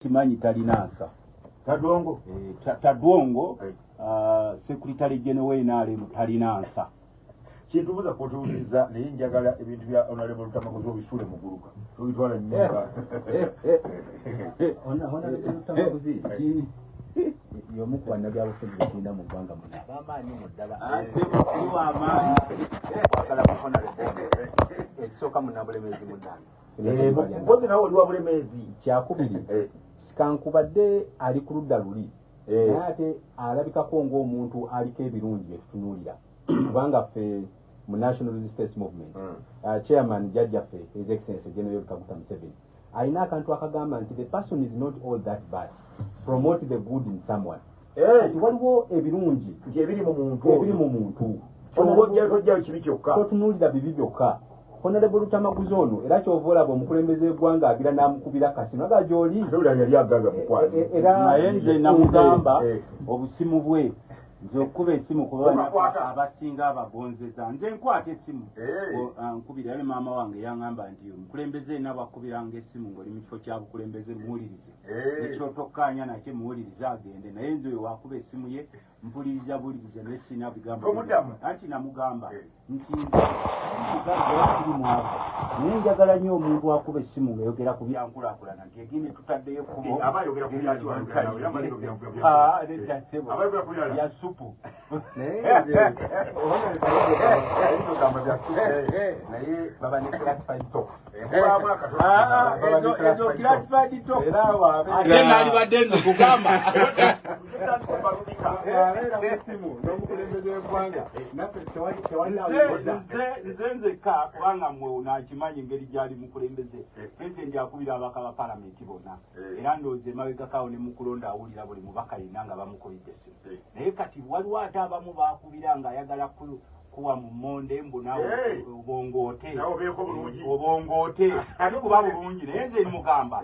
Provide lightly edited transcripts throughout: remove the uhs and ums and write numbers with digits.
Kimanyi talinasa Tadwongo tadwongo Secretary General nale talinasa kintu buza kutuuliza naye njagala ebintu bya Honorable Lutamaguzi obisule mu guluka tubitwala nnyumba Honorable Lutamaguzi yomu ku bannabyabufuzi bekinda mu ggwanga muno bamaanyi mu ddala kuwa amaanyi kwagala ku Honorable ekisooka munnabulemezi munnange mpozi nawe oli wa bulemezi kyakubiri sikankubadde ali ku ludda luli naye ate alabikako ng'omuntu aliko ebirungi byetutunuulira kubanga ffe mu National Resistance Movement chairman jajjaffe His Excellency General Kaguta Museveni alina akantu akagamba nti the person is not all that bad, promote the good in someone. Ati waliwo ebirungi ebiri mu muntu tojja kibi kyokka totunuulira bibi byokka. Honorable Lutamaguzi ono era kyova olaba omukulembeze w'eggwanga agira n'amukubira kasino aga gy'oli yali agaga mukwano naye nze namugamba obusimu bwe nze okuba essimu kuba abasinga abagonzeza nze nkwata essimu nkubira yali maama wange yaŋŋamba nti omukulembeze nabakubiranga essimu ng'oli mu kifo kya bukulembeze muwulirize ekyotokkaanya nakye muwulirize agende naye nze wakuba essimu ye mpuliriza buliriza naye sina bigambo anti namugamba nti kiri mwavu naye njagala nnyo omuntu akuba essimu ng'ayogera ku byankulaakulana nti egindi tutaddeyo kubo nedda ssebo ya supu naye baba ne classified talks ezo classified talks ate nalibadde nze kugamba nze nzekka kubanga mwe nakimanyi engeri gyali mukulembeze ese njakubira abaka ba palamenti bonna era ndowooza emabegakawo ne mukulonda awulira buli mubaka yenna nga bamukubidde essimu naye kati waliwo ate abamu bakubira nga ayagala kuwa mu monde mbunawo obongoote ate kuba bulungi naye nze nimugamba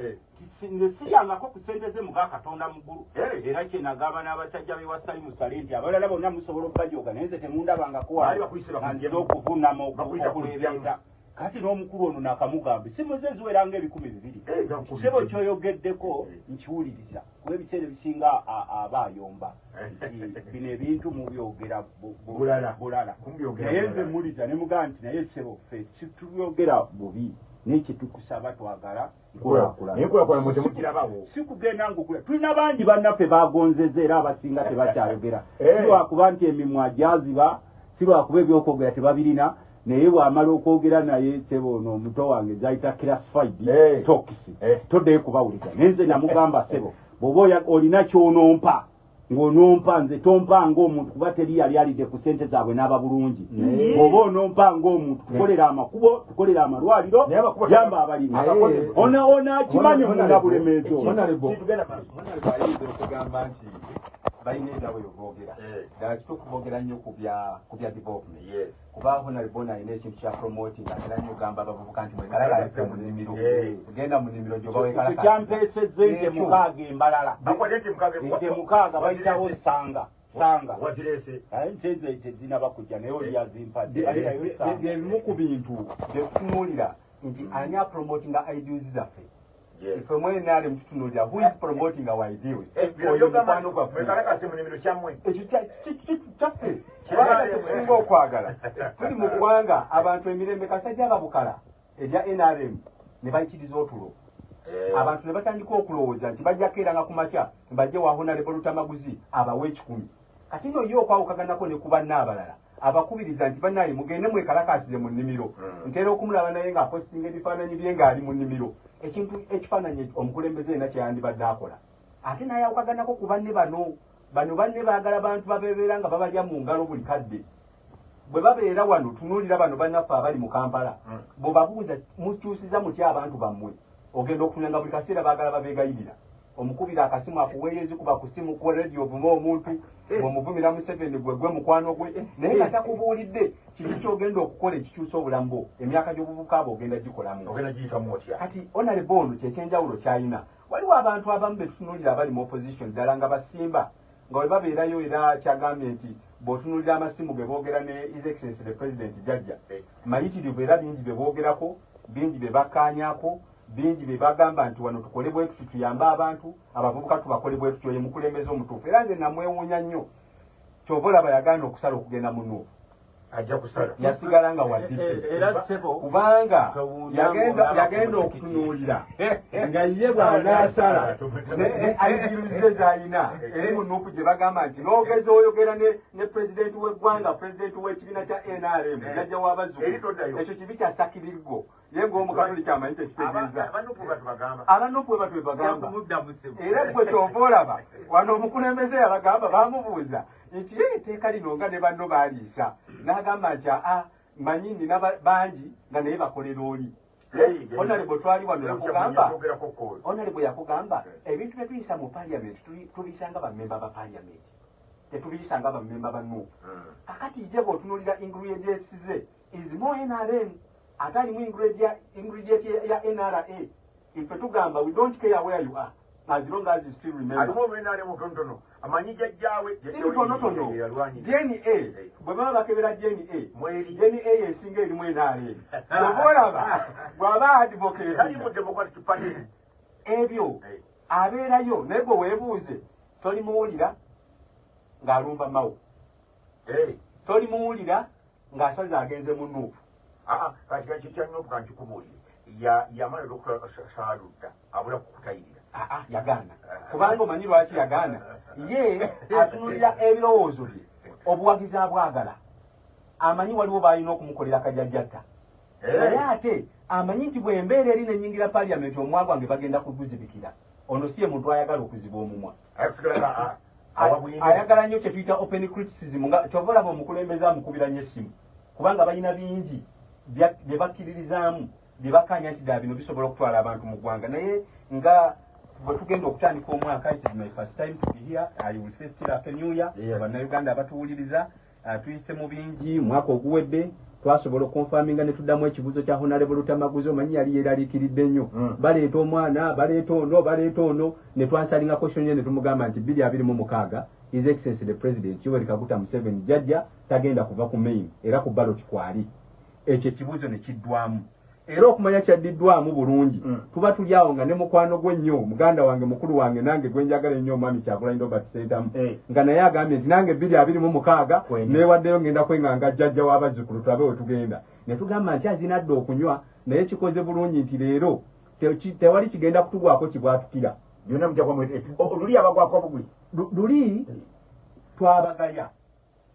nze siyangako ku ssente ze muga Katonda muggulu era kye nagamba n'abasajja bewasali musale nti abalala bonna musobola okubajooga naye nze temundabangako wanze okuvunama okuleebeeta kati n'omukulu ono nakamugambe simu ze ziweranga 200 kisebo kyoyogeddeko nkiwuliriza kuba ebiseera ebisinga aba ayomba nti bino ebintu mubyogera bulala naye nze muliza ne mugamba nti naye sebo ffe situbyogera bubi n'ekitukusaba twagala sikugenda ngukula tulina bangi bannaffe bagonzeza era abasinga tebakyayogera si lwakuba nti emimwa gyaziba si lwakuba ebyokwogera tebabirina naye bw'amala okwogera naye sebo ono omuto wange zayita classified talks toddeyo kubawuliza naye nze namugamba sebo bw'oba olina kyonompa ng'onompa nze tompa ng'omuntu kuba teri yali alidde ku ssente zaabwe n'aba bulungi oba onompa ng'omuntu tukolera amakubo tukolera amalwaliro jamba abalimi ona kimanyi omuna bulemeezi okugamba nti balina endawo yoboogera ddala kituufu boogera nnyo ku bya development kuba Honorable alina ekintu kya promoting atera nnyo ogamba abavubuka nti mwekalakase mu nnimiro genda mu nnimiro gyoba wekalakase kyampeesezza ente mukaaga embalala ente mukaaga bayitawo sanga wazirese nte ezo tezinaba kujja naye oli yazimpadde ebimu ku bintu byetutunuulira nti ani apromotinga ideals zaffe ife mwenale mtutunuulira who is promoting our ideals ekyo kyaffe kubanga tetusinga okwagala tuli mu ggwanga abantu emirembe kasajja ababukala erya NRM ne bayitiriza otulo abantu ne batandika okulowooza nti bajjako era nga ku makya bajje wa Honorable Lutamaguzi abawe 10 kati nno yo okwawukaganako ne ku bannaabalala abakubiriza nti bannaye mugende mwekalakasize mu nnimiro ntera okumulaba naye ng'apostinga ebifaananyi bye ng'ali mu nnimiro ekintu ekifaananyi omukulembeze yena kyeyandibadde akola ate naye awukaganako ku banne bano banne baagala bantu babeera nga babalya mu ngalo buli kadde bwe babeera wano tunuulira bano bannaffe abali mu Kampala bw'obabuuza mukyusiza mutya abantu bammwe ogenda okutunanga buli kaseera baagala babeegayirira omukubira akasimu akuweerezi kuba ku simu ku radio ovuma omuntu bw'omuvumira Museveni gwe mukwano gwe naye nga takubuulidde kiki kyogenda okukola ekikyusa obulamu bwo emyaka gy'obuvubuka abo ogenda gikolamu kati Honorable ono kyekyenjawulo kyalina waliwo abantu abamu betutunuulira abali mu opposition ddala nga basimba nga bwe babeerayo era kyagambye nti bw'otunuulira amasimu ge boogera ne His Excellency the President jajja mayitirivu era bingi bye boogerako bingi bye bakkaanyaako bingi bye bagamba nti wano tukole bwe tuti tuyambe abantu abavubuka tubakole bwe tutyo ye mukulembeze omutuufu era nze namwewuunya nnyo kyova olaba yagaana okusala okugenda mu Nuupu ajja kusala yasigala nga wadidde era sebo kubanga yagenda okutunuulira nga ye bw'anaasala ayigiruze z'alina eri mu Nuupu gye bagamba nti n'ogeza oyogera ne pulezidenti w'eggwanga pulezidenti w'ekibiina kya NRM jjajja w'abazzukulu ekyo kibi kya sakirirgo ye ng'omukatolika amanyi tekitegeeza abanuupu bwe batwe bagamba era gwe kyova olaba wano omukulembeze yabagamba bamubuuza nti ye etteeka lino nga ne banno baaliisa n'agamba nti manyi nina bangi nga naye bakolera oli Honorable twali wano yakugamba Honorable yakugamba ebintu bye tuyisa mu parliament tubiyisanga bammemba ba parliament tetubiyisanga bammemba ba Nuupu kakati je bw'otunuulira ingredients ze is more NRM ate alimu ingredient ya NRA ife tugamba we don't care where you are as long as you still remember alimu NRM mutonotono amanyi jjajjaawe si mutonotono DNA bwe baba bakebera DNA yesinga erimu NRA oboolaba bw'aba advocate kali mu Democratic Party ebyo abeerayo naye bwe weebuuze tolimuwulira ng'alumba mawo tolimuwulira ng'asaze agenze mu Nuupu kati kya Nuupu kankikubuulire yamala okukola Saaludda abula kukutayirira yagaana kubanga omanyi lwaki yagaana ye atunulira ebirowoozo bye obuwagizi abwagala amanyi waliwo baalina okumukolera kajajjatta naye ate amanyi nti bw'embeera eri nenyingira parliament omwa gwange bagenda kuguzibikira ono si ye muntu ayagala okuziba omumwa ayagala nnyo kyetuyita open criticism nga kyova olaba omukulembeze amukubira nnyo essimu kubanga balina bingi bye bakkiririzaamu bye bakkaanya nti ddala bino bisobola okutwala abantu mu ggwanga naye nga bwe tugenda okutandika omwaka it is my first time to be here I will say still happy new year bannayuganda abatuwuliriza tuyise mu bingi mwaka oguwedde twasobola okonfaminga ne tuddamu ekibuuzo kya Honorable Lutamaguzi omanyi yali yeeraliikiridde nnyo baleeta omwana baleeta ono ne twansalinga question ye ne tumugamba nti 2026 His Excellency the President Yoweri Kaguta Museveni jjajja tagenda kuva ku main era ku ballot kwali ekyo ekibuuzo ne kiddwamu era okumanya kyaddiddwamu bulungi tuba tuli awo nga ne mukwano gwe nnyo muganda wange mukulu wange nange gwe njagala ennyo omwami Kyagulanyi Robert Sentamu nga naye agambye nti nange 2026 neewaddeyo ngenda kwenganga jjajja w'abazzukulu tulabe we tugenda ne tugamba nti azinadde okunywa naye kikoze bulungi nti leero tewali kigenda kutugwako kibwatukira byonna mujja kwamwe luli abagwako obugwi luli twabagaya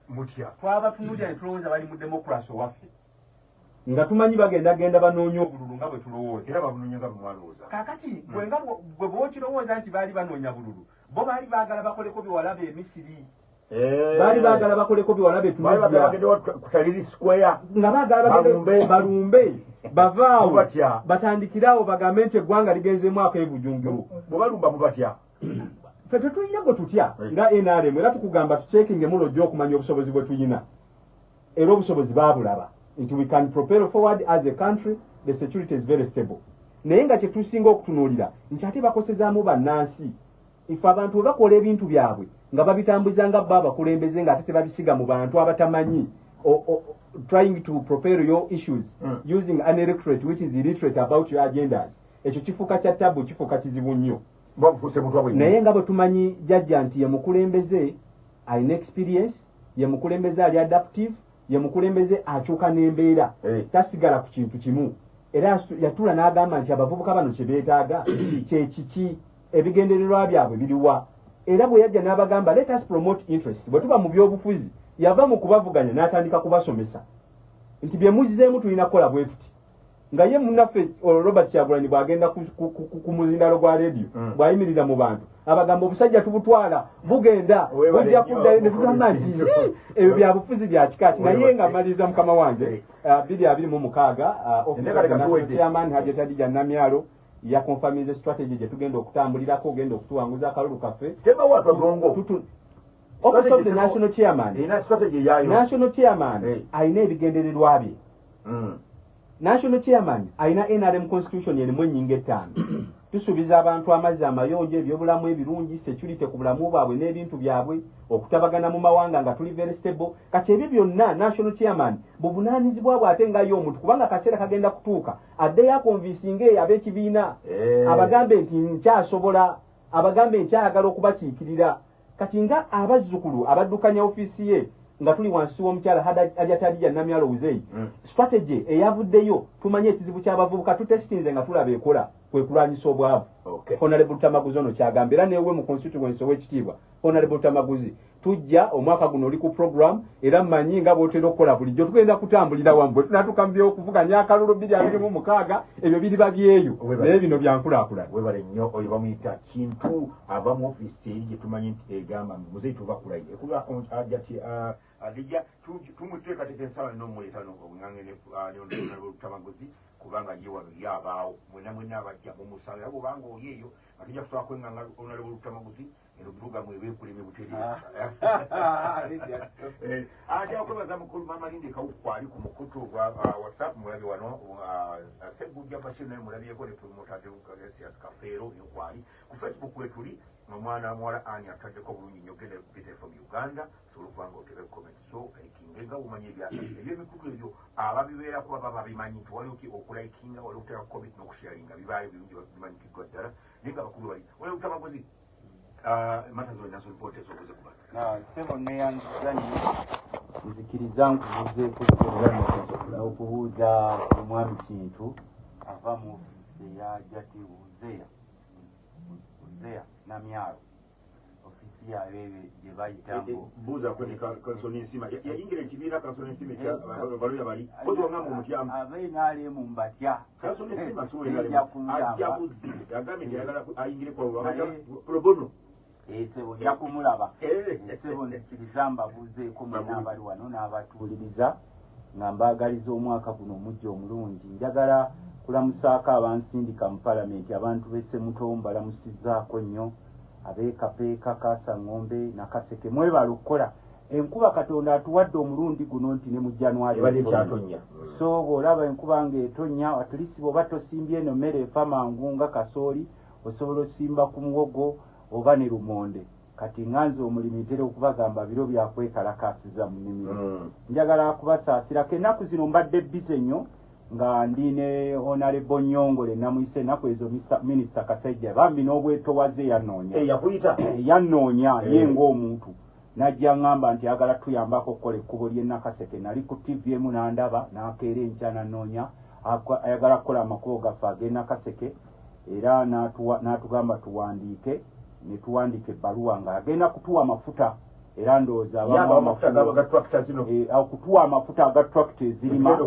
mutya twabatunuulira ne tulowooza bali mu demokrasi owaffe nga tumanyi bagenda banoonya obululu nga bwe tulowooza era babunoonya nga bwemwalowooza kakati bwe bwokirowooza nti baali banoonya bululu bo baali baagala bakoleko byewalabe emisiri baali baagala bakoleko byewalabe kutaliri square nga baagala balumbe bavaawo batandikirawo bagambe nti eggwanga ligenzeemu ak'ebujungiro bwe balumba mubatya ffe tetulina gwe tutya nga NRM era tukugamba tucekinge mulojja okumanya obusobozi bwe tuyina era obusobozi baabulaba nti we can propel forward as a country the security is very stable naye nga kyetusinga okutunuulira nti ate bakosezaamu bannansi ife abantu bwe bakola ebintu byabwe nga babitambuza nga bba abakulembeze nga ate tebabisiga mu bantu abatamanyi trying to propel your issues using an electorate which is illiterate about your agendas ekyo kifuuka kya tabu kifuuka kizibu nnyo naye nga bwe tumanyi jjajja nti ye mukulembeze alina experience ye mukulembeze ali adaptive ye mukulembeze akyuka n'embeera tasigala ku kintu kimu era yatula n'agamba nti abavubuka bano kye beetaaga kyekiki ebigendererwa byabwe biriwa era bwe yajja n'abagamba let us promote interest bwe tuba mu byobufuzi yava mu kubavuganya n'atandika kubasomesa nti bye muzzeemu tulina kukola bwe tuti nga ye munnaffe Robert Kyagulanyi bw'agenda ku muzindalo gwa radio bw'ayimirira mu bantu abagamba obusajja tubutwala bugenda bujja kuddayo ne tugamba nti ebyo bya bufuzi bya kikaaki naye nga maliriza mukama wange 2026 chairman Hajjat Hadija Namyalo yakonfamize strategy gye tugenda okutambulirako ogenda okutuwanguza akalulu kaffe Office of the National Chairman National Chairman alina ebigendererwa bye National Chairman alina NRM Constitution erimu ennyingo 5 tusubiza abantu amazzi amayonjo ebyobulamu ebirungi security ku bulamu bwabwe n'ebintu byabwe okutabagana mu mawanga nga tuli very stable kati ebyo byonna national chairman buvunaanyizibwa bw'ate ngayo omuntu kubanga akaseera kagenda kutuuka addeyo akonvinsinge ab'ekibiina abagambe nti nkyasobola abagambe nkyayagala okubakiikirira kati nga abazzukulu abaddukanya ofiisi ye nga tuli wansi w'omukyala Hajjatadija Namyalo Uzei strategy eyavuddeyo tumanye ekizibu ky'abavubuka tutesitinze nga tulaba ekola kwe kulwanyisa obwavu. Honorable Tamaguzi ono kyagamba era newe mu constituency w'ekitiibwa Honorable Tamaguzi tujja omwaka guno oli ku program era mmanyi nga bw'otera okukola bulijjo tugenda kutambulira wambwe tunatukambyeo okuvuganya akalulu 2026 ebyo biriba byeyo naye bino byankulaakulana. Webale nnyo oyo bamuyita Kintu ava mu ofiisi eri gye tumanyi nti egamba muzeeyi tuva kulayi ekuba Adija tumuteekateeka ensala n'omuleetano obung'angene Honorable Tamaguzi kubanga ye wano yabaawo mwena abajja mumusanga era bwobanga oli eyo nga tujja kusobola kwenganga Honorable Tamaguzi erubuga mwebeekuleme butereeza ate okwebaza mukulu Maama Lindi Kawuku ali ku mukutu gwa WhatsApp mulabi wano Ssebujja Bashir naye mulabyeko ne promotadde Gracias Kafeero yokwali ku Facebook wetuli omwana muwala ani ataddeko bulungi nnyo genda Peter from Uganda sobola okubanga otebe comment so likingenga bumanye ebyemikutu ebyo ababibeerako baba babimanyi nti waliwo ki okulikinga waliwo okutera comment n'okusharinga bibaayo birungi bimanyikiddwa ddala naye nga bakulu bali waliwo Tamaguzi matazo nazo ripoti ezobuze kuba sebo neyanzanye nzikiriza nkubuze okubuuza omwami Kintu ava mu ofiisi ya Jati Uzeya Namyalo ofiisi yayo gye bayitango buuza kwe kansoninsima yayingira ekibiina kansoninsima ekyabalya bali kozi wangamba omutyamu ab'NRM mbatya kansoninsima ajja buzi agambye nti ayagala ayingire pro bono sebo yakumulaba sebo nzikiriza mbabuuzeeko mwena abali wano n'abatuuliriza nga mbaagaliza omwaka guno omujja omulungi njagala kulamusaako abansindika mu palamenti abantu b'Essemuto mbalamusizzaako nnyo ab'Ekapeeka Kaasangombe Nakaseke mwebala okukola enkuba Katonda atuwadde omulundi guno nti ne mu January so bw'olaba enkuba ng'etonnya atulisi bw'oba tosimbye eno mmere efa mangu nga kasooli osobola osimba ku muwogo oba ne lumonde kati nganze omulimi ntera okubagamba biro byakwekalakasiza mu nnimiro njagala kubasaasirako ennaku zino mbadde bize nnyo nga ndi ne Honorable Nyongole namuyise ennaku ezo Minisita Kasajja bambi n'obwetowaze yannoonya ye ng'omuntu najja ngamba nti agala tuyambako okukola ekkubo ly'e Nakaseke nali ku TV emu n'andaba n'akeera enkya n'annoonya ayagala kukola amakubo gaffe ag'e Nakaseke era n'atugamba tuwandiike ne tuwandiika ebbaluwa nga agenda kutuwa amafuta era ndowooza kutuwa amafuta aga tractor ezirima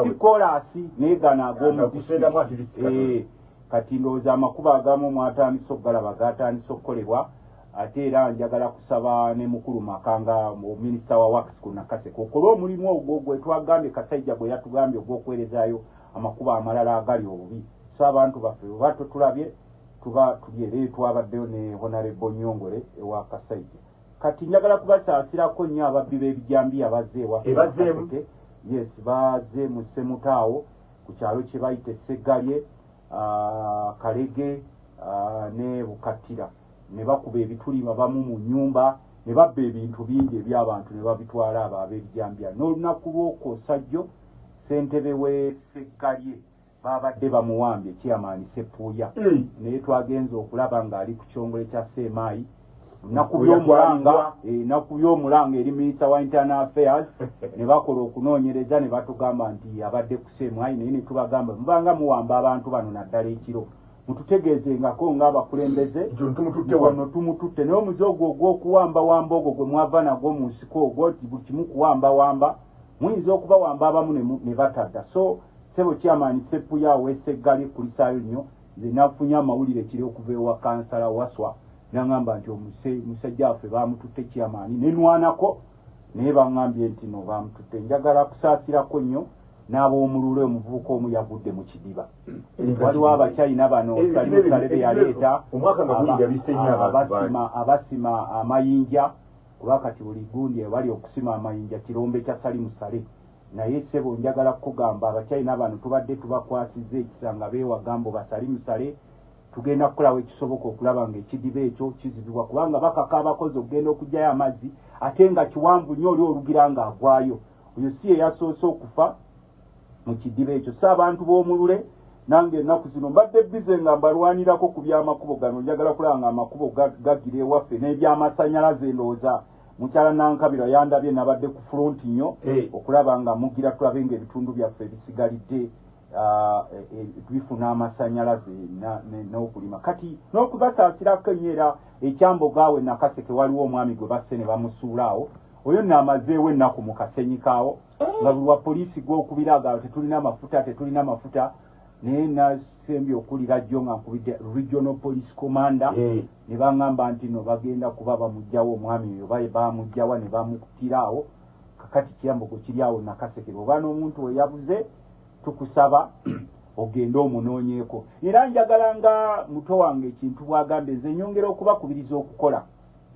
si kolasi naye gano ag'omu kati ndowooza amakubo agamu mwatandisa okugalaba gatandisa okukolebwa ate era njagala kusaba ne mukulu Makanga minisita wa Works ku Nakaseke okola omulimu ogwo gwe twagambye Kasajja bwe yatugambye ogw'okwerezaayo amakubo amalala agali obubi so abantu baffe oba tutulabye tuba tubyere twabaddeyo ne Honorable Nyongole ewa Kasajja kati njagala kubasaasirako nnyo ababbi b'ebijambiya bazze Kaseke yes bazze mu Ssemutaawo ku kyalo kye bayita Seggalye Kalege ne Bukattira ne bakuba ebitulima bamu mu nnyumba ne babba ebintu bingi eby'abantu ne babitwala abo ab'ebijambiya n'olunaku lw'okwosajjo ssentebe w'e Seggalye babadde bamuwambye Chairman Sepuya naye twagenze okulaba ng'ali ku kyongole kya Semayi naku by'omulanga eri Minister wa Internal Affairs ne bakola okunoonyereza ne batugamba nti abadde ku Semayi naye ne tubagamba mubanga muwamba abantu bano naddala ekiro mututegeezengako ng'abakulembeze wano tumututte naye omuze ogwo ogw'okuwambawamba ogwo gwe mwava nagwo mu nsiko ogwo buli kimu kuwambawamba muyinza okubawamba abamu ne batadda so sebo Chairman Sepuya w'Eseggalye kulisaayo nnyo nze nafunye amawulire kiri okuva ewa kansala Waswa n'angamba nti omusajja waffe baamututte Chairman nenwanako naye baŋŋambye nti no baamututte njagala kusaasirako nnyo n'ab'omulule omuvubuka omu yagudde mu kidiba waliwo abakyayina bano Salimusale be yaleeta abasima amayinja kuba kati buli gundi ewali okusima amayinja kirombe kya Salimusale naye sebo njagala kugamba abakyayina bano tubadde tubakwasizza ekisa nga beewagambo Basalimusale tugenda kukolawo ekisoboka okulaba ng'ekidiba ekyo kizibibwa kubanga bakaka abakozi okugenda okugyayo amazzi ate nga kiwanvu nnyo oli olugira ng'agwayo oyo si ye yasoose okufa mu kidiba ekyo so abantu b'omulule nange ennaku zino mbadde bize nga mbalwanirako ku byamakubo gano njagala kulaba nga amakubo gagira ewaffe n'ebyamasanyalaze ndowooza mukyala Nankabirwa yandabye nabadde ku front nnyo okulaba nga mugira tulabe ng'ebitundu byaffe bisigalidde bifuna amasanyalaze n'okulima kati n'okubasaasirako ennyera ekyambogaawe Nakaseke waliwo omwami gwe basse ne bamusuulaawo oyo namazeewo ennaku mu kasenyi kaawo nga buli wa poliisi gw'okubiraga tetulina mafuta naye nasembye okulira jjo nga nkubidde regional police commander ne baŋŋamba nti no bagenda kuba bamugjawo omwami oyo bamugjawa ne bamukutiraawo kakati Kyambogo kiri awo Nakaseke oba n'omuntu we yabuze tukusaba ogende omunoonyeeko era njagala nga muto wange ekintu bwagamba ezenyongera okubakubiriza okukola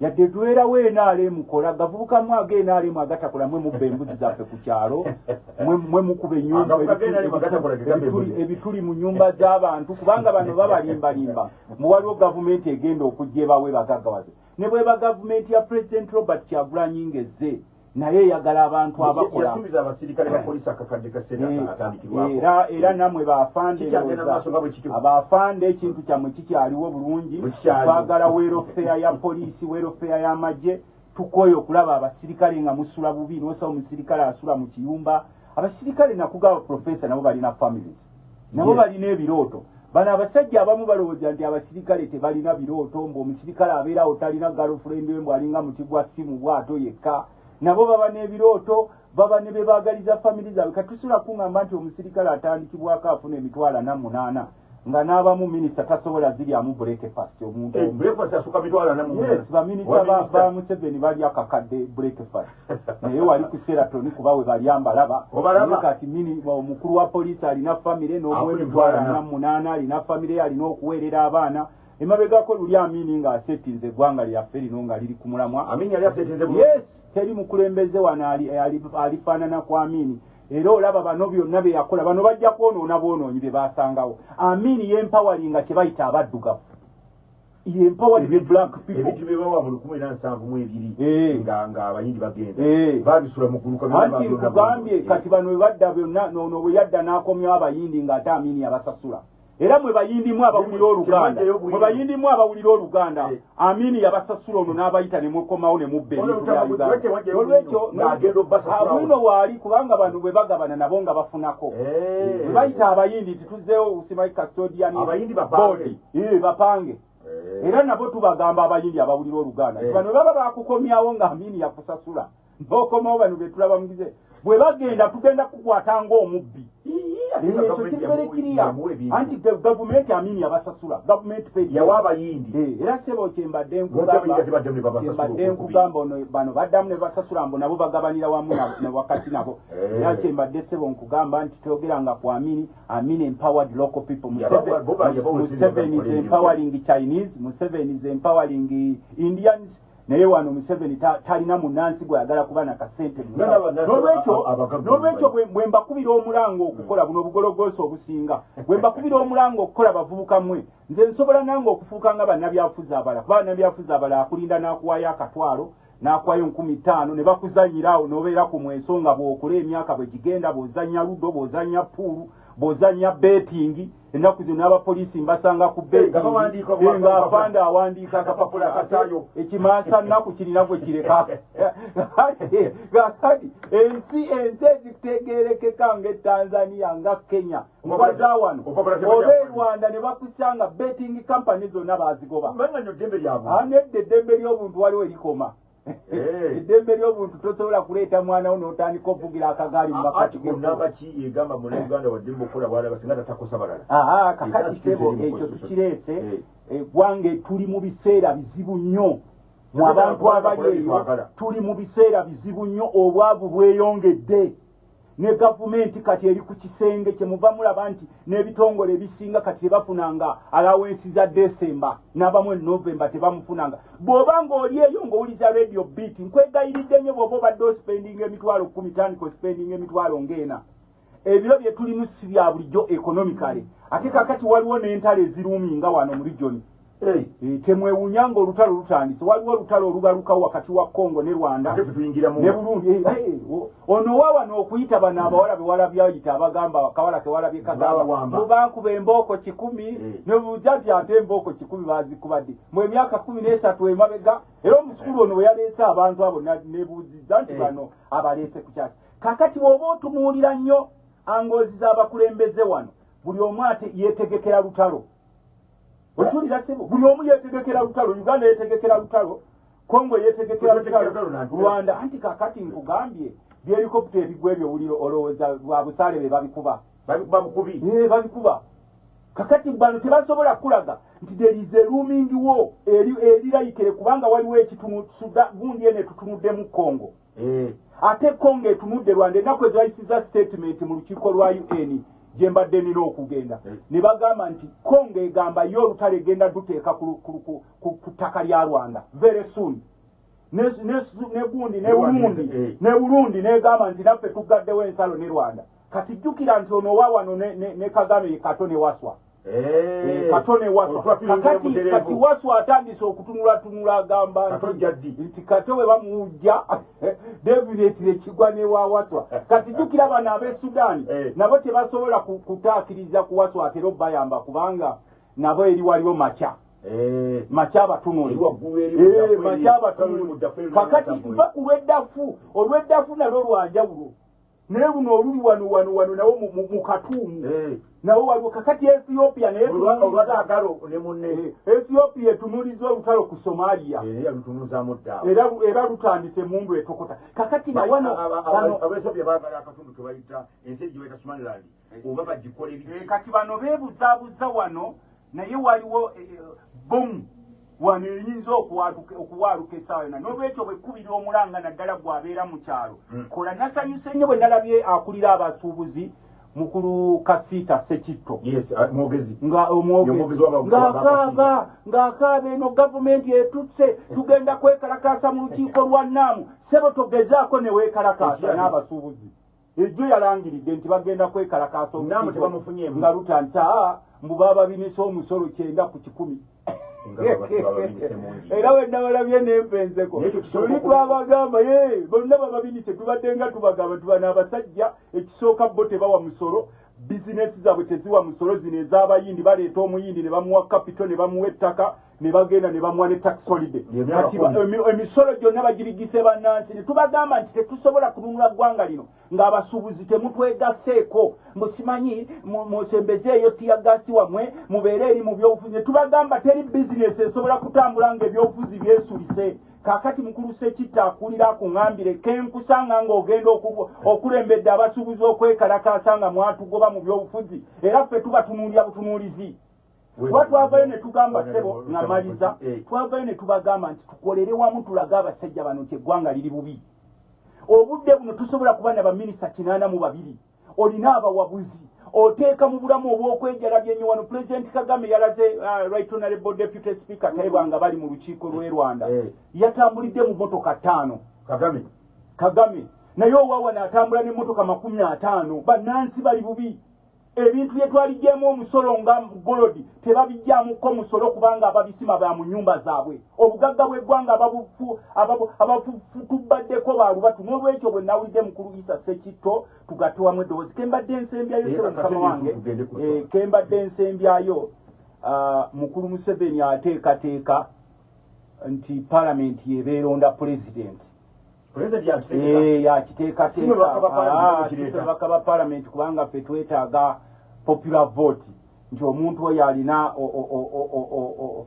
yadde tuweerawo NRM kola gavubukamu NRM agatakola mwe mubba embuzi zaffe ku kyalo mwe mukuba ennyumba ebituli mu nnyumba z'abantu kubanga bano babalimbalimba muwaliwo gavumenti egenda okujja ebawe bagaggawaze ne bweba gavumenti ya President Robert Kyagulanyi ngezze naye eyagala abantu abakola era namwe baafande abaafande ekintu kyammwe kikyaliwo bulungi twagala welfare ya poliisi welfare y'amagye tukoye okulaba abasirikale nga musula bubi n'osaba omusirikale asula mu kiyumba abasirikale nakugaba profesa nabo balina families nabo balina ebirooto bano abasajja abamu balowooza nti abasirikale tebalina birooto mbu omusirikale abeerawo talina girlfriend we mbu alinga muti gwa ssimu bwato yekka nabo baba n'ebirooto baba ne bebaagaliza family zaabwe katusula kuŋŋamba nti omusirikale atandikibwako afuna emitwalo 48 nga n'abamu minisita tasobola ziryamu breakfast omuntu yes baminisita ba Museveni bali akakadde breakfast naye wali ku Sheraton kuba we balyamba laba kati omukulu wa poliisi alina family n'omuwa emitwalo 48 alina family alina okuweerera abaana emabegako luli Amini nga asetinze eggwanga lyaffe lino nga liri ku mulamwa yes teri mukulembeze wano alifaanana ku Amini era olaba bano byonna bye yakola bano bajja kwonoona bwonoonyi bye baasangawo Amini yempawalinga kye bayita abaddugavu yempawalinga black people nga abayindi bagenda babisula mu gguluka anti kugambye kati bano bwe badda byonna noono bwe yadda n'akomyawo abayindi ng'ate Amini yabasasula era mwe bayindimu abawulira Oluganda Amini yabasasula ono n'abayita ne mukomawo ne mubbe olwekyo waali kubanga bano bwe bagabana nabo nga bafunako bwe bayita abayindi tituzeewo usimai custodian bodi bapange era nabo tubagamba abayindi abawulira Oluganda bano baba bakukomyawo nga Amini yakusasula n'okomawo bano be tulaba mugize bwe bagenda tugenda kukwata ng'omubbi ekyo kiberekiriya anti gavumenti Amini yabasasula gavumenti page yawa abayindi era sebo kyembadde nkugamba ono bano baddamu ne basasula mbo nabo bagabanira wamu ne wakati nabo era kyembadde sebo nkugamba nti toyogeranga ku Amini empowered local people Museveni is empowering Chinese Museveni is empowering Indians naye wano Museveni talina munansi gwayagala kuba na kasente n'olwekyo bwe mbakubira omulango okukola buno obugologoosa obusinga bwe mbakubira omulango okukola bavubuka mmwe nze nsobola nange okufuuka nga bannabyafuzi abala kuba bannabyafuzi abala akulinda n'akuwayo akatwalo n'akuwayo 15,000 ne bakuzanyiraawo n'obeera ku mweso nga bw'okola emyaka bwe gigenda bw'ozanya ludo bw'ozanya puulu bw'ozanya betingi ennaku zino n'abapoliisi mbasanga ku nga afande awandiika akapapula akasayo ekimaasa nnaku kirina gwe kireka kakati ensi ezitegeerekeka ng'etanzania nga kenya mukwaza wano oba e Rwanda ne bakusanga betting company zonna baazigoba nedda eddembe ly'obuntu waliwo erikoma eddembe ly'obuntu tosobola kuleeta mwana wo n'otandika okuvugira akagaali mu makati kakati sebo ekyo tukireese gwange tuli mu biseera bizibu nnyo mu abantu abali eyo tuli mu biseera bizibu nnyo obwavu bweyongedde ne gavumenti kati eri ku kisenge kyemuva mulaba nti n'ebitongole ebisinga kati tebafunanga alawensi za Desemba n'abamu Novemba tebamufunanga bw'oba ng'oli eyo ng'owuliza radio beat nkwegayiridde nnyo bw'oba obadde ospendinga emitwalo 10 tandika ospendinga emitwalo ng'ena ebiro bye tulimu si bya bulijjo economically ate kakati waliwo n'entalo eziruuminga wano mu region temwewunya ng'olutalo lutandise waliwo olutalo olubalukawo wakati wa Congo ne Rwanda ne Burundi ono wawano okuyita bano abawala bewala byayita abagamba kawala kewalabye kagamba mubankuba embooko 10 ne bujjaji ate embooko 10 bazikubadde mu emyaka 13 emabega era omusukulu ono bwe yaleese abantu abo nebuuzizza nti bano abaleese ku kyaki kakati bw'oba otunuulira nnyo angoozi z'abakulembeze wano buli omu ate yeetegekera lutalo otulira sebo buli omu yeetegekera lutalo Uganda yeetegekera lutalo Congo yeetegekera lutalo Rwanda anti kakati nkugambye byelikopita ebigwa ebyo buli olowooza bwa busaale be babikuba babikuba kakati bano tebasobola kulaga nti there is a looming war erirayikire kubanga waliwo ekitunu gundi ene tutunudde mu Congo ate Congo etunudde Rwanda ennaku ezayisiza statement mu lukiiko lwa UN jembadde nina okugenda ne bagamba nti Congo egamba yo olutale egenda duteeka ku ttaka lya Rwanda very soon ne gundi ne Burundi negamba nti naffe tugaddewo ensalo ne Rwanda kati jjukira nti ono waawano ne Kagame Katone Waswa Katone Waswa kati Waswa atandise okutunula agamba nti Kato we bamuwujja definitely ekigwa ne wa Waswa kati jjukira bano ab'e Sudan nabo tebasobola kutaakiriza ku Waswa atera obbayamba kubanga nabo eri waliwo macha macha abatunuli macha abatunuli kakati mba olw'eddafu nalwo lwanjawulo naye luno oluli wano nawo mu Katumu nawo waliwo kakati Ethiopia naye Ethiopia etunuliza olutalo ku Somalia era lutandise mundu etokota kakati na wano Ethiopia baagala akatundu kebayita ensi gye bayita Somaliland oba bagikola kati bano beebuzaabuza wano naye waliwo bomu wano eyinza okuwaaluka essaawa yonna n'olwekyo bwekubira omulanga naddala gw'abeera mu kyalo kola nasanyuse nnyo bwe nalabye akulira abasuubuzi mukulu Kasiita Sekitto ng'akaaba eno gavumenti etutse tugenda kwekalakaasa mu lukiiko lwa Naamu sebo togezaako ne weekalakaasa n'abasuubuzi ejjo yalangiridde nti bagenda kwekalakaasa nga lutandisa mbu baba binisa omusolo 9 ku 10 era wenna balabye nempenzeko tuli twabagamba bonna bababinise tubadde nga tubagamba tubana abasajja ekisooka bo tebawa musolo bizinesi zaabwe teziwa musolo zino ez'abayindi baleeta omuyindi ne bamuwa capital ne bamuwa ettaka ne bagenda ne bamuwa ne tax holiday kati emisolo gyonna bagirigise bannansi ne tubagamba nti tetusobola kununula ggwanga lino ng'abasuubuzi temutwegasseeko musimanyi musembezeeyo tiyagasi wamwe mubeere eri mu byobufuzi ne tubagamba teri bizinesi esobola kutambula ng'ebyobufuzi byesulise kakati mukulu Sekitto akulira akuŋŋambire kenkusanga ng'ogenda okulembedde abasuubuzi okwekalakaasa nga mwatugoba mu byobufuzi era ffe tubatunuulira butunuulizi kuba twavayo ne tugamba ssebo ng'amaliza twavayo ne tubagamba nti tukolere wamu tulage abasajja bano nti eggwanga liri bubi obudde buno tusobola kuba na baminisita 82 olina abawabuzi oteeka mu bulamu obw'okwejalabya ennyo wano Pulezidenti Kagame yalaze Right Honorable Deputy Speaker Kayibanda bali mu lukiiko lw'e Rwanda yatambulidde mu motoka 5 Kagame naye owaawa n'atambula n'emmotoka 50 bannansi bali bubi ebintu bye twalijjemu omusolo nga golodi tebabijjamuko musolo kubanga ababisima ba mu nnyumba zaabwe obugagga bw'eggwanga abafutubaddeko baalubatu n'olwekyo bwe nawulidde mukulu Isa Sekitto tugatte wamu eddoboozi kembadde ensembyayo sebo mukama wange kembadde ensembyayo mukulu Museveni ateekateeka nti palamenti yebeeronda pulezidenti yakiteekateeka bakaba palamenti kubanga ffe twetaaga popular vote nti omuntu oyo alina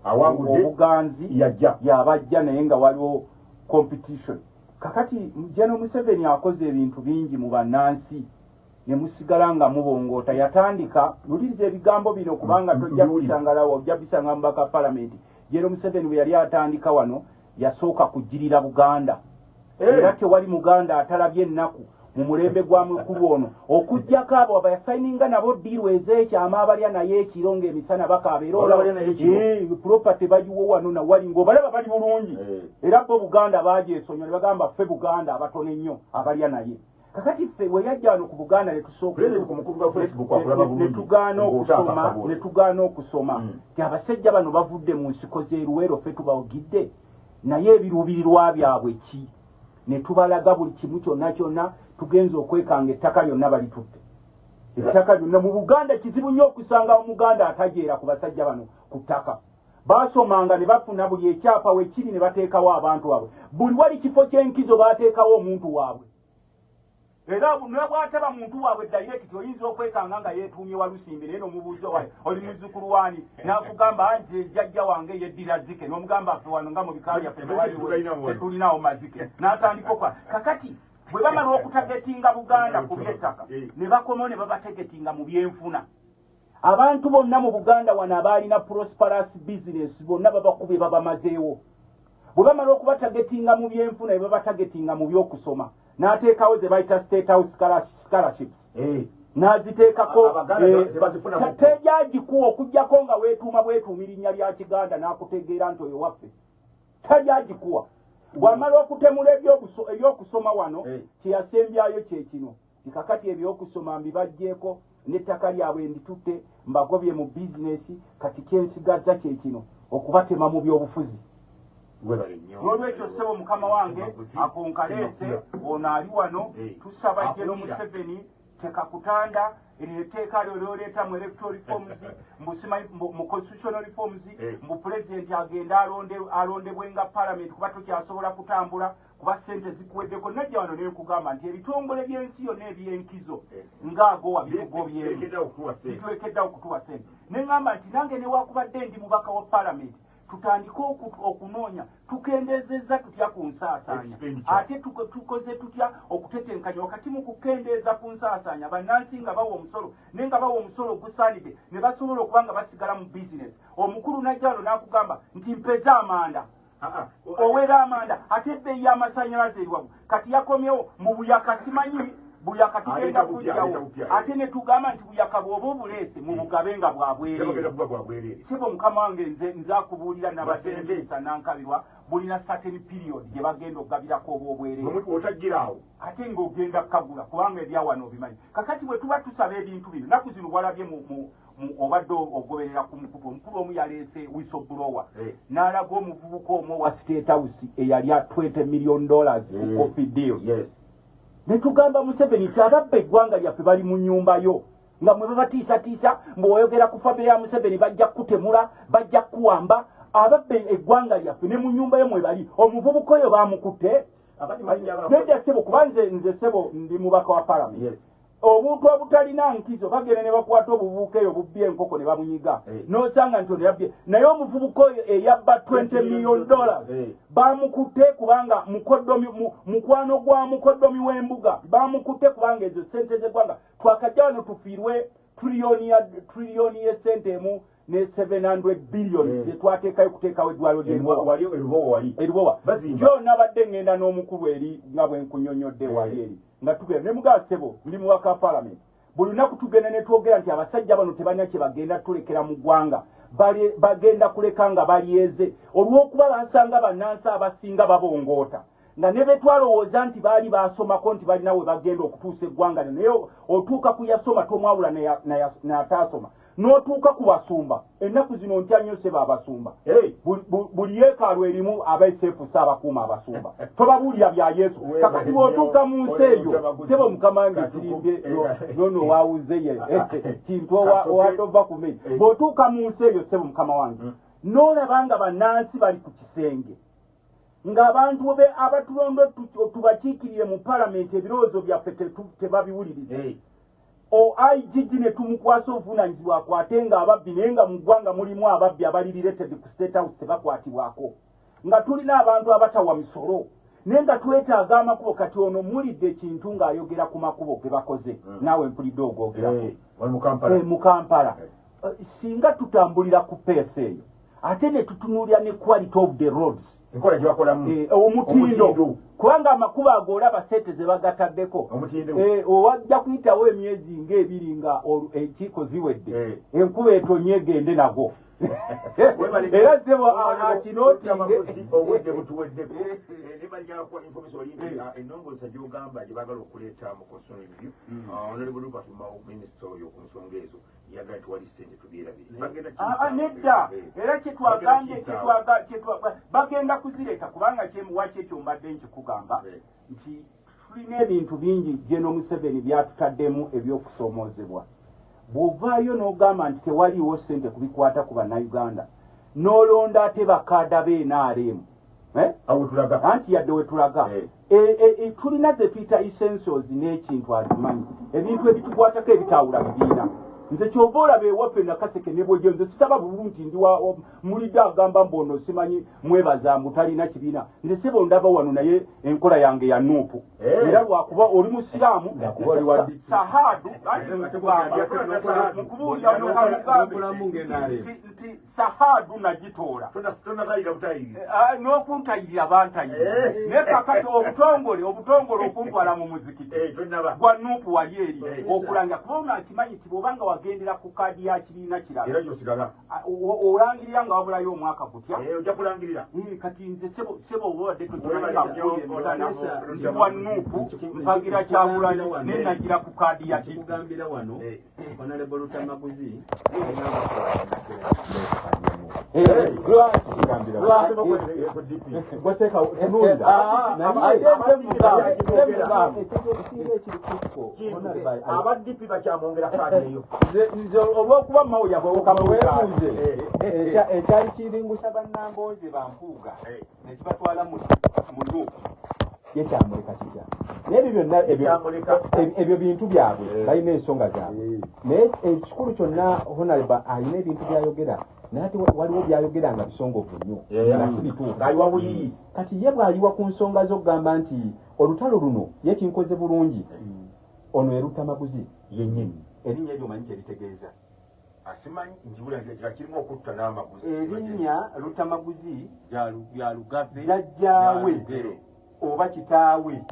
obuganzi yabajja naye nga waliwo competition kakati General Museveni akoze ebintu bingi mu bannansi ne musigala nga mubongoota yatandika luliriza ebigambo bino kubanga tojja bisangalawo ojja bisanga mu baka palamenti General Museveni bwe yali atandika wano yasooka kujjirira Buganda era tewali Muganda atalabye ennaku mu mulembe gwa mukulu ono okujjako abo abayasayininga nabo ddiiru ez'ekyama abalya naye ekiro ng'emisana bakaabeera property bagiwo wano nawali ng'obalaba bali bulungi era bo Buganda baagyesonyiwa ne bagamba ffe Buganda abatono ennyo abalya naye kakati ffe we yajja wano ku Buganda ne tugaana okusoma ti abasajja bano bavudde mu nsiko z'eruwero ffe tubawugidde naye ebiruubirirwa byabwe ki ne tubalaga buli kimu kyonna tugenza okwekanga ettaka lyonna balitudde ettaka lyonna mu Buganda kizibu nnyo okusanga omuganda atajeera ku basajja bano ku ttaka basomanga ne bafuna buli ekyapa wekiri ne bateekawo abantu waabwe buli wali kifo ky'enkizo baateekawo omuntu waabwe era bw'ataba muntu waabwe direct oyinza okwekanga nga yeetuumye Walusimbi naye n'omubuuza oli muzzukulu waani n'akugamba nti jjajja wange yeddira zike n'omugamba ffe wano nga mu bika byaffe tetulinawo mazike n'atandika okwa kakati bwe bamala okutagetinga Buganda ku by'ettaka ne bakomawo ne babategetinga mu byenfuna abantu bonna mu Buganda wano abaalina prosperous business bonna babakubye babamazeewo bwe bamala okubatagetinga mu byenfuna ne babatagetinga mu by'okusoma n'ateekawo ze bayita State House scholarships n'aziteekako tejagikuwa okuggyako nga weetuuma bwetuumi linnya lya Kiganda n'akutegeera nti oyo waffe tajagikuwa bw'amala okutemula ebyokusoma wano kyeyasembyayo kye kino kakati ebyokusoma mbibagjeeko n'ettaka lyabwe nditutte mbagobye mu bizinesi kati kyensigazza kye kino okubatema mu byobufuzi n'olwekyo ssebo mukama wange akonkaleese ono ali wano tusaba General Museveni tekakutanda etteeka lyoleeta mu electoral reforms mu constitutional reforms mu president agenda alondebwe nga parliament kuba tokyasobola kutambula kuba ssente zikuweddeko najja wano nekugamba nti ebitongole by'ensi yonna eby'enkizo ng'agowa bitugobyemu bitwekeddawo okutuwa ssente neŋŋamba nti nange newakubadde ndi mubaka wa parliament tutandike okunoonya tukendezeza tutya ku nsaasaanya ate tukoze tutya okutetenkanya wakati mu kukendeeza ku nsaasaanya bannansi nga bawa omusolo naye nga bawa omusolo ogusaanidde ne basobola okuba nga basigala mu bizinesi omukulu najjalo n'akugamba nti mpeza amanda owera amanda ate ebbeeyi y'amasannyalaze eriwamu kati yakomyewo mu buyaka simanyi buyaka tugenda kujjawo ate ne tugamba nti buyaka bw'oba obuleese mu bugabe nga bwabwereere sibo mukama wange nze akubuulira nabasembeesa nankabirwa bulina certain period gye bagenda okugabirako oba obwereere ate ng'ogenda kukagula kubanga ebyawano obimanyi kakati bwe tuba tusaba ebintu bino naku zino walabye obadde ogoberera ku mukutu omukulu omu yaleese whistleblower n'alaga omuvubuka omu wa State House eyali $20 million ku coffee deal ne tugamba Museveni nti ababba eggwanga lyaffe bali mu nnyumba yo nga mwe babatiisatiisa mbw'oyogera ku famire ya Museveni bajja kukutemula bajja kukuwamba ababba eggwanga lyaffe ne mu nnyumba yo mwe bali omuvubuka oyo baamukutte nedda ssebo kuba nze ssebo ndi mubaka wa parliament obuntu obutalina nkizo bagenda ne bakwata obuvubuka eyo bubbye enkoko ne bamunyiga n'osanga nti ono yabbye naye omuvubuka oyo eyabba $20 million baamukutte kubanga mukwano gwa mukoddomi w'embuga baamukutte kubanga ezo ssente z'eggwanga twakajja wano tufiirwe triliyoni y'essente emu ne 700 billion zetwateekayo kuteekawo eddwaliro ly'eribowa gyonna badde ngenda n'omukulu eri nga bwe nkunyonyodde wali eri nga tugenda ne mugaasebo ndi mubaka wa parliament buli lunaku tugenda ne twogera nti abasajja bano tebalina kye bagenda tulekera mu ggwanga bagenda kuleka nga balyeze olw'okuba basanga bannansi abasinga babongoota nga ne betwalowooza nti baali basomako nti balina we bagenda okutuusa eggwanga naye otuuka ku yasoma tomwawula n'ataasoma n'otuuka ku basumba ennaku zino ntya nnyo seba abasumba buli yeekaalu erimu abaiseefusa abakuuma abasumba tobabuulira bya Yesu kakati bw'otuuka mu nsi eyo sebo mukama wange sirimbye nono waawuze kintu owatova ku meri bw'otuuka mu nsi eyo sebo mukama wange n'olaba nga bannansi bali ku kisenge ng'abantu abatulonda tubakiikirire mu palamenti ebirowoozo byaffe tebabiwuliriza IGG ne tumukwasa obuvunaanyizibwa akwate nga ababbi naye nga mu ggwanga mulimu ababbi abali related ku State House tebakwatibwako nga tulina abantu abatawa misolo naye nga twetaaga amakubo kati ono mulidde ekintu ng'ayogera ku makubo ge bakoze naawe mpulidde ogwogerako mu Kampala singa tutambulira ku peesa eyo ate ne tutunuulira ne quality of the roads omutindo kubanga amakubo ag'olaba sente ze bagataddeko owajja kuyitawo emyezi ng'ebiri nga enkiiko ziwedde enkuba etonye egende nago era sebo akinoti obudde butuweddeko nebajja kuwa information ennongoosa gy'ogamba gye baagala okuleeta mu constitutional review honorable Rupert Mao minisita oyo ku nsonga ezo yagala tewali ssente tubyerabire nedda era kyetwagambye bagenda kuzireeta kubanga kyemuwaki ekyo mbadde nkikugamba nti tulina ebintu bingi General Museveni byatutaddemu ebyokusoomoozebwa bw'ovaayo n'ogamba nti tewaliiwo ssente kubikwata ku bannayuganda n'olonda ate bakaada b'NRM anti yadde we tulaga tulina ze tuyita essentials n'ekintu azimanyi ebintu ebitukwatako ebitawula bibiina nze kyova olaba ewaffe nakaseke ne bwegyo nze sisaba bululu nti ndi mulidde agamba mbono simanyi mwebaza mutalina kibiina nze sebo ndaba wano naye enkola yange ya nuupu era lwakuba oli musiraamu sahadu mukubuulira nti sahadu nagitoola n'okuntayirira bantayirira naye kakati obutongole okuntwala mu muzikiti gwa nuupu wali eri okulanga kuba onakimanyi ti bwobanga wagendera ku kaadi ya kibiina kirala olangirira nga wabulayo omwaka gutya ojja kulangirira kati nze sebo obadde tokimanyiamusana ndi wa nuupu mpagira kyagulanyi nenagira ku kaadi ya kikugambira wano honorable Rutamaguzi abadipi bakyamwongera kaadi eyo olwokuba Mao yaweebuuze ekyali kiringusa bannambooze bampuuga nekibatwala mu nuupu ye kyamuleka kitya n'ebyo byonna ebyo bintu byabwe balina ensonga zaabwe naye ekikulu kyonna honorable alina ebintu byayogera naye ate waliwo byayogera nga bisongovu nnyo nga si bituufu kati ye bw'ayiwa ku nsonga z'okugamba nti olutalo luno ye kinkoze bulungi ono ye Rutamaguzi yennyini erinnya eryo omanyi kyeritegeeza asimanyi nti kirimu okutta n'amaguzi erinnya Rutamaguzi lya lugave jjajjaawe oba kitaawe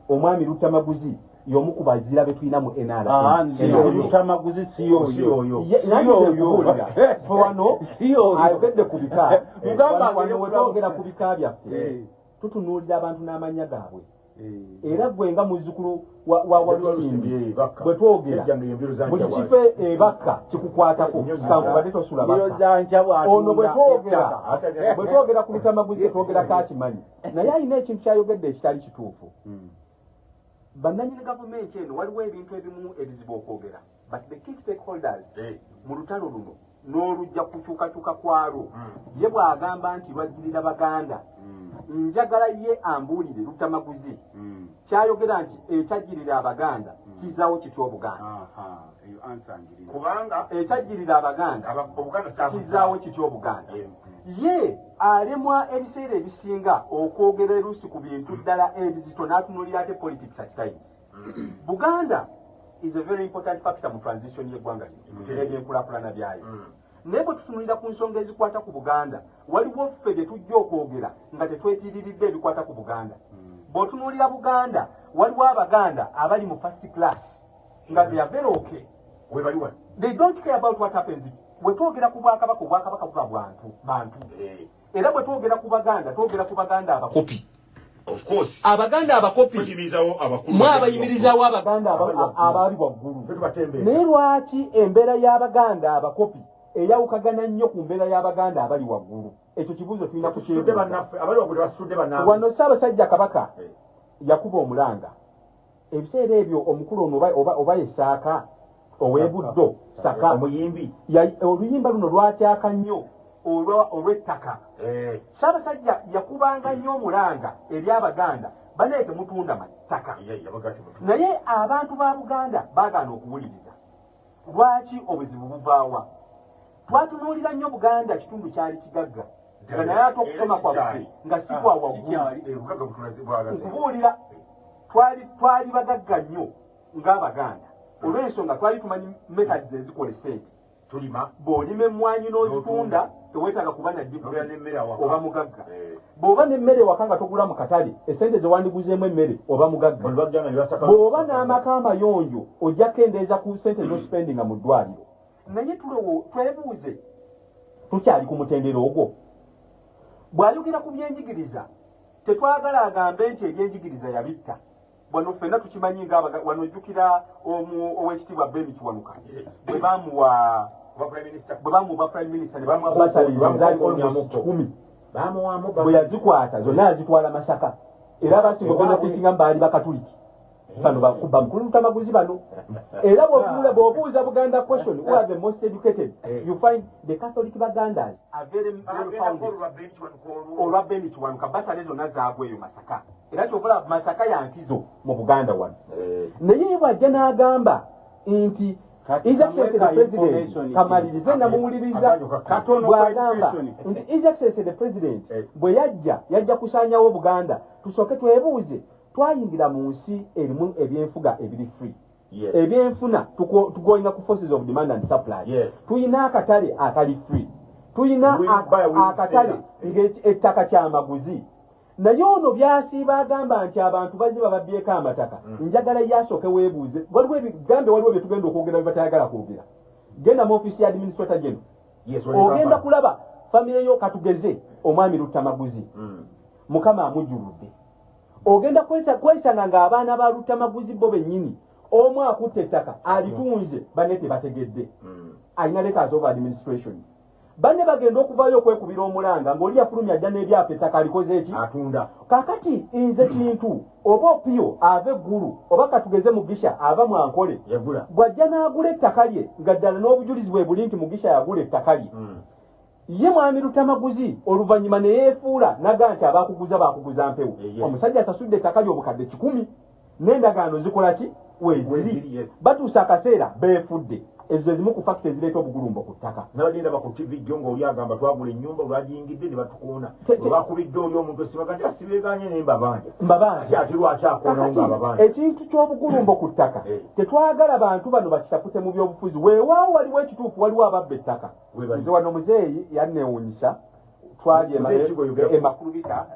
omwami Rutamaguzi y'omu ku bazira be tulina mu NRM Rutamaguzi siyoyo wano ayogedde ku bika wano wetwogera ku bika byaffe tutunuulira abantu n'amannya gaabwe era gwe nga muzzukulu wa Walusimbi bwe twogera buli kifo ebakka kikukwatako kankubadde tosula bakka ono bwe twogera ku Rutamaguzi twogera kakimanyi naye alina ekintu kyayogedde ekitali kituufu bannanyini gavumenti eno waliwo ebintu ebimu ebizibu okwogera but the key stakeholders mu lutalo luno n'olujja kukyukakyuka kwalwo ye bw'agamba nti lwajjirira baganda njagala ye ambuulire Rutamaguzi kyayogera nti ekyajjirira abaganda kizaawo kitya obuganda kubanga ekyajjirira abaganda kizaawo kitya obuganda ye alemwa ebiseera ebisinga okwogera erusi ku bintu ddala ebizito n'atunuulira ate politics at times Buganda is a very important factor mu transition y'eggwanga lino ebyenkulaakulana byayo naye bwe tutunuulira ku nsonga ezikwata ku Buganda waliwo ffe bye tujja okwogera nga tetwetiriridde ebikwata ku Buganda bw'otunuulira Buganda waliwo abaganda abali mu first class nga they are very okay they don't care about what happens bwe twogera ku Bwakabaka Obwakabaka buba bantu era bwe twogera ku Baganda twogera ku Baganda abakopi of course abaganda abakopi mwabayimirizaawo abaganda abali waggulu naye lwaki embeera y'abaganda abakopi eyawukagana nnyo ku mbeera y'abaganda abali waggulu ekyo kibuuzo tulina wano Ssaabasajja Kabaka yakuba omulanga ebiseera ebyo omukulu ono oba yesaaka ow'ebuddo saka omuyimbi oluyimba luno lwatyaka nnyo olw'ettaka Ssaabasajja yakubanga nnyo omulanga eri abaganda banaye temutunda mattaka naye abantu ba Buganda baagaana okuwuliriza lwaki obuzibu buvaawa twatunuulira nnyo Buganda kitundu kyali kigagga nga naye ate okusoma kwaffe nga si kwa waggulu nkubuulira twali bagagga nnyo ng'abaganda olw'ensonga twali tumanyi methods ezikola essente tulima bw'olima emmwanyi n'ozitunda teweetaaga kuba oba mugagga bw'oba n'emmere waka nga togula mu katale essente ze wandiguzeemu emmere oba mugagga bw'oba n'amaka amayonjo ojja kendeeza ku ssente z'ospendinga mu ddwaliro naye twebuuze tukyali ku mutendero ogwo. Bw'ayogera ku byenjigiriza tetwagala agambe nti ebyenjigiriza yabitta. Wano ffenna tukimanyi nga wanojjukira owekitiibwa Ben Kiwanuka bwe bamuwa prime minister ne bamuwa basali zaali almost 10 bwe yazikwata zonna yazitwala Masaka era abasinga benefitinga baali bakatuliki bano bakuba mukulu tamaguzi bano era bw'obuuza Buganda question who are the most educated you find the Catholic Bagandas are very founded olwa Ben Kiwanuka basale zonna zaagweyo Masaka era kyovula Masaka yankizo mu Buganda wano naye bw'ajja n'agamba nti His Excellency the President kamalirize namuwuliriza bw'agamba nti His Excellency the President bwe yajja kusaanyawo Buganda tusooke twebuuze twayingira mu nsi erimu ebyenfuga ebiri free ebyenfuna tugoyinga ku forces of demand and supply tuyina akatale akali free tuyina akatale ng'ettaka kyamaguzi naye ono byasiiba agamba nti abantu baziba babyeko amataka njagala yasooke weebuuze waliwo bye tugenda okwogera bye batayagala kwogera genda mu ofisi ya administrator general ogenda kulaba famire yo katugeze omwami Luttamaguzi mukama amujjuludde ogenda kwesanga ng'abaana ba Luttamaguzi bo bennyini omu akutte ettaka alitunze banne tebategedde alina letters of administration banne bagenda okuvaayo okwekubira omulanga ng'oli yafulumya dda n'ebyapa ettaka alikoze eki atunda kakati nze kintu oba opiyo ava eggulu oba katugeze Mugisha ava Mwankole bw'ajja n'agula ettaka lye nga ddala n'obujulizi bwe buli nti Mugisha yagula ettaka lye ye mwami Luttamaguzi oluvannyuma ne yeefuula naga nti bakuguza mpewo omusajja asasudde ettaka lye obukadde 10 n'endagaano zikola ki weeziri batuusa akaseera beefudde ezo ezimu ku fakiti ezireeta obugulumbo ku ttaka n'abagenda bakutiva ejjo ng'oli agamba twagula ennyumba olwagiyingidde ne batukoona bakubidde oli omuntu esibaganja sibeeganye naye mbabanja ati lwaki akoonawo ng'ababanja ekintu ky'obugulumbo ku ttaka tetwagala bantu bano bakitapute mu byobufuzi weewaawo waliwo ekituufu waliwo ababba ettaka nze wano muzeeyi yanneewuunyisa twali emakulubita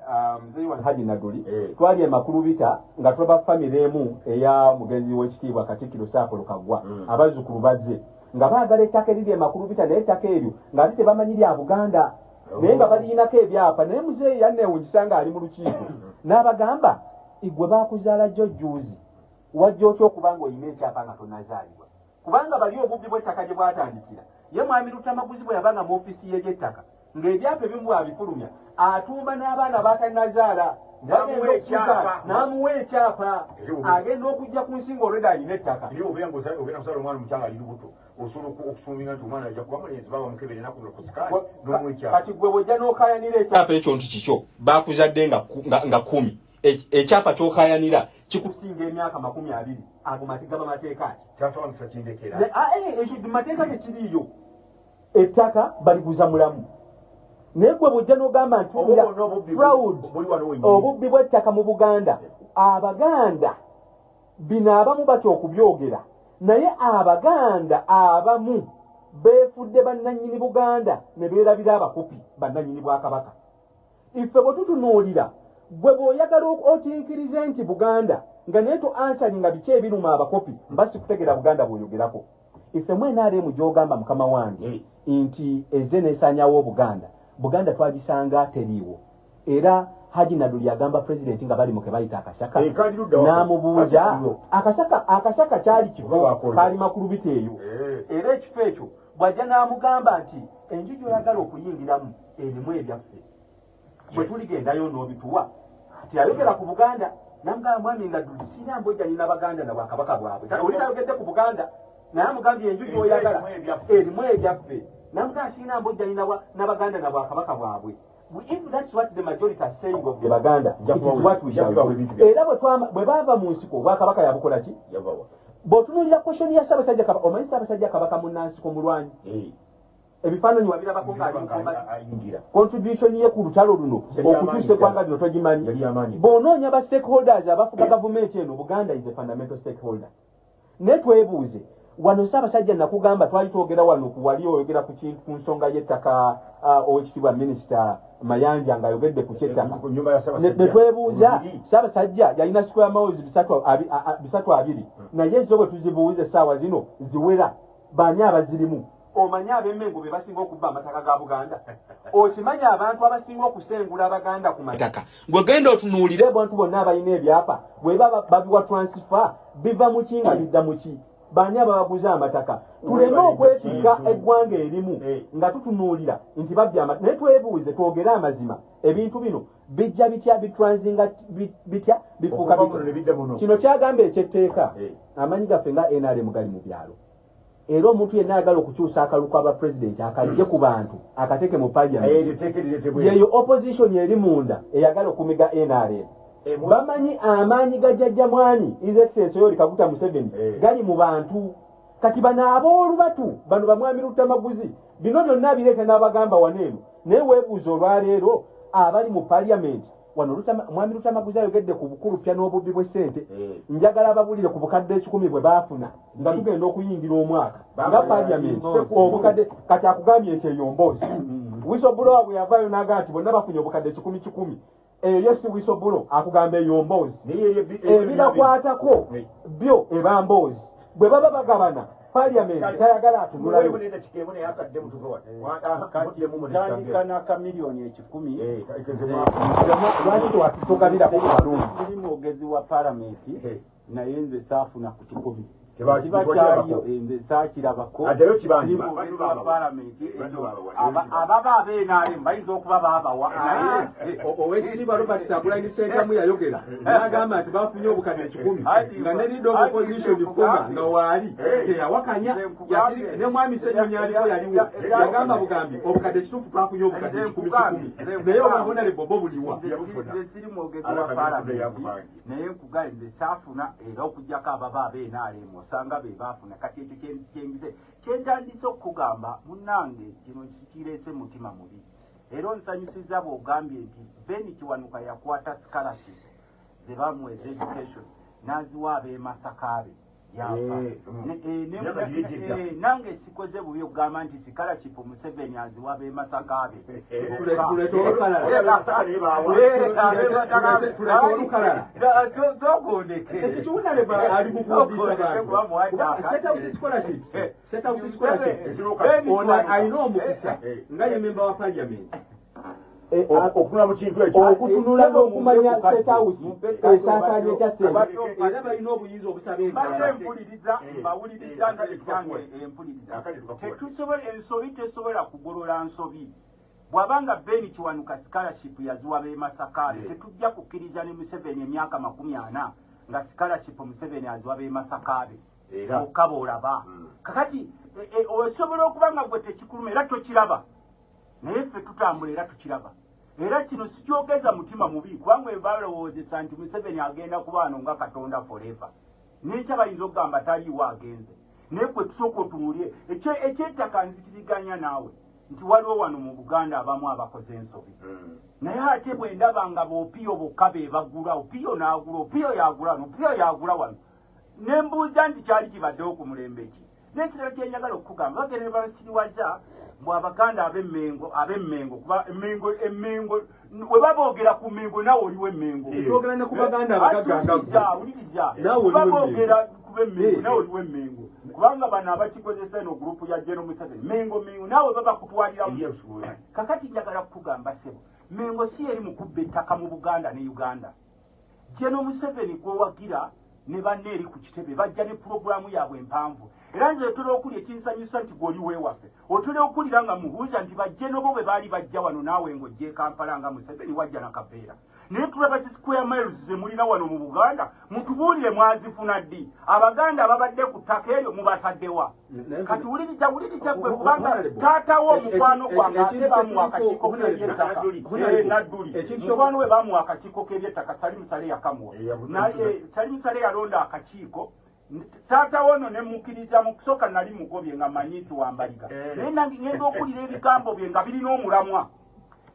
muzeeyi wano Haji Naduli twali emakulubita nga tulaba famire emu eya mugenzi w'ekitiibwa Katikkiro Saapolo Kaggwa abazzukulu bazze nga baagala ettaka eriri emakulubita naye ettaka eryo ng'ate tebamanyi lya Buganda naye nga baliinako ebyapa naye muzeeyi yanneewuunyisa ng'ali mu lukiiko n'abagamba igwe baakuzaala jjojjuuzi wajja otya okuba ng'olina ekyapa nga tonnazaalibwa kubanga bali obubbi bw'ettaka gye bwatandikira ye mwami Luttamaguzi bwe yabanga mu ofisi y'eby'ettaka ng'ebyapa ebimu abifulumya atuuma n'abaana baatanazaala n'amuwa ekyapa agenda okujja ku nsi ng'olweda alina ettaka ogenda kusala omwana omukyanga ali lubuto osobola okusuubinga nti omwana ajja kuba mulenzi baba mukebere naku ku sikaali n'omuwa ekyapa kati gwe bw'ojja n'okayanira ekyapa ekyo nti kikyo baakuzadde nga 10 ekyapa ky'okayanira kikusinga emyaka 20 ago gaba mateeka ki mateeka tekiriiyo ettaka baliguza mulamu naye gwe bw'ojja n'ogamba nti fraud obubbi bw'ettaka mu Buganda Abaganda bino abamu batya okubyogera naye Abaganda abamu beefudde bannannyini Buganda ne beerabira abakopi bannannyini Bwakabaka iffe bwe tutunuulira gwe bw'oyagala otiikirize nti Buganda nga naye to ansaringa biki ebiruma abakopi mbasi kutegera Buganda bw'oyogerako iffe NRM gy'ogamba mukama wange nti ezze n'esaanyawo Buganda twagisanga teriiwo era Haji Naduli agamba president nga bali muke bayita akasaka n'amubuuza akasaka kyali kifo kaali makulubita eyo era ekifo ekyo bw'ajja n'amugamba nti enju gy'oyagala okuyingiramu erimu ebyaffe bwe tuligendayo n'obituwa tiyayogera ku Buganda namugamba mwami Naduli sina mbojja nina Baganda na Bwakabaka bwabwe oli nayogedde ku Buganda naye amugambye enju gy'oyagala erimu ebyaffe namugamba sina mbojja nina Baganda na Bwakabaka bwabwe. If that's what the majority are saying of the Baganda, it is what we shall do. Era bwe bava mu nsiko Bwakabaka yabukola ki? Bw'otunuulira question ya Ssaabasajja Kabaka, omanyi Ssaabasajja Kabaka munnansiko mulwanyi ebifaananyi wabirabako ng'ayingira contribution ye ku lutalo luno okutuusa eggwanga lino togimanyi bw'onoonya ba stakeholders abafuga gavumenti eno Buganda is a fundamental stakeholder ne twebuuze wano Ssaabasajja nakugamba twali twogera wano wali oyogera ku nsonga y'ettaka owekitiibwa minisita Mayanja ng'ayogedde ku kyettaka ne twebuuza Ssaabasajja yalina square miles 320 naye zo bwe tuzibuuze essaawa zino ziwera baani abazirimu omanya ab'emmengo be basinga okubba amataka ga Buganda okimanya abantu abasinga okusengula Abaganda ku mataka gwegenda otunuulire abantu bonna abalina ebyapa bwe baba babiwa transfer biva mu kinga bidda mu ki bani ababaguza amataka tuleme okwetika eggwanga erimu nga tutunuulira nti babbya amataka naye twebuuze twogere amazima ebintu bino bijja bitya bitransinga bitya bifuuka kino kyagamba ekyetteeka amanyi gaffe nga NRM gali mu byalo era omuntu yenna ayagala okukyusa akalulu k'aba pulezidenti akajje ku bantu akateeke mu parliament yeyo opposition eri munda eyagala okumiga NRM bamanyi amaanyi ga jjajja mwani His Excellency Yoweri Kaguta Museveni gali mu bantu kati bano ab'olubatu bano bamwami Lutamaguzi bino byonna bireeta n'abagamba waneeno naye weebuuza olwaleero abali mu parliament wano mwami Lutamaguzi ayogedde ku bukulupya n'obubbi bw'essente njagala ababulire ku bukadde 10 bwe baafuna nga tugenda okuyingira omwaka nga parliament obukadde kati akugambye ekyo eyomboozi whistleblower bwe yavaayo n'agaa nti bonna bafunye obukadde 10 yes whistleblower akugamba eyomboozi ebibakwatako byo ebamboozi bwe baba bagabana parliament tayagala atunulayo tandikana ka milioni 10 lwaki twatugabirako ku balunzi siri mwogezi wa parliament naye nze saafuna ku 10 kiba kyaliyo nze saakirabako siri mwogezi wa parliament ababa ab'NRM bayinza okuba baabawa owekitiibwa Robert Kyagulanyi Ssentamu yayogera n'agamba nti bafunye obukadde 10 nga ne leader of opposition Fuma nga waali teyawakanya ne mwami Ssenyonyi aliko yaliwo yagamba bugambi obukadde kituufu twafunye obukadde 10 naye obabona le bobo buliwa siri mwogezi wa parliament naye nkugaye nze saafuna era okugjako ababa ab'NRM osanga be baafuna kati ekyo kyengize kyentandise okugamba munnange kino kireese mutima mubi era onsanyusiza bw'ogambye nti Ben Kiwanuka yakwata scholarship ze bamuweza education n'aziwa ab'emasaka be yafa nange sikoze bubi okugamba nti scholarship Museveni aziwa ab'emasaka be togondeke ali mufundisa bantu alina omukisa nga ye memba wa parliament okunula mu kintu ekyo okutunula n'okumanya state house esaasaanya ekya ssente era balina obuyinza obusaba empuliriza mbawuliriza nga ekyange empuliriza tetusobola ensobi tesobola kugolola nsobi bw'abanga Ben Kiwanuka scholarship yaziwa b'emasaka tetujja kukkiriza ne Museveni emyaka 40 nga scholarship Museveni aziwa b'emasaka be okaba olaba kakati osobola okuba nga gwe tekikuluma era tokiraba naye ffe tutambula era tukiraba era kino sikyogeza mutima mubi kubanga ebalowoozesa nti Museveni agenda kubaano nga Katonda forever nekyo bayinza okugamba taliiwo agenze naye gwe tusooka otunulye ekyettaka nzikiriziganya naawe nti waliwo wano mu Buganda abamu abakoze ensobi naye ate bwe ndaba nga b'Opiyo bokka be bagula Opiyo n'agula Opiyo y'agula Opiyo y'agula wano ne mbuuza nti kyali kibaddewo ku mulembe ki n'ekirala kye njagala okukugamba bagenda ne basiriwaza mbu Abaganda ab'emmengo kuba emmengo we baboogera ku Mmengo nawe oliwo emmengo twogera ne ku Baganda abagaganga wuliriza baboogera kuba emmengo nawe oliwo emmengo kubanga bano abakikozesa eno gurupu ya General Museveni Mmengo nawe baba kutwaliramu kakati njagala kukugamba sebo Mmengo si eri mu kubba ettaka mu Buganda ne Uganda General Museveni gwowagira ne banne eri ku kitebe bajja ne pulogulaamu yaabwe empanvu era nze otera okulya ekinsanyusa nti gwoli weewaffe otera okulira nga mubuuza nti bajje nobo bwe baali bajja wano naawe ng'ojje Kampala nga Museveni wajja na Kaveera naye tulaba square miles ze mulina wano mu Buganda mutubuulire mwazifuna ddi Abaganda ababadde ku ttaka eryo mubataddewa kati wuliriza gwe kubanga taatawo omukwano gwange ate bamuwa akakiiko k'ebyettaka nadduli mukwano we bamuwa akakiiko k'ebyettaka Salimusale yakamuwa Salimusale yalonda akakiiko taata wono ne mukkiriza mu kusooka nali mugobye nga manyi nti wambaliga naye nange ngenda okulira ebigambo bye nga birina omulamwa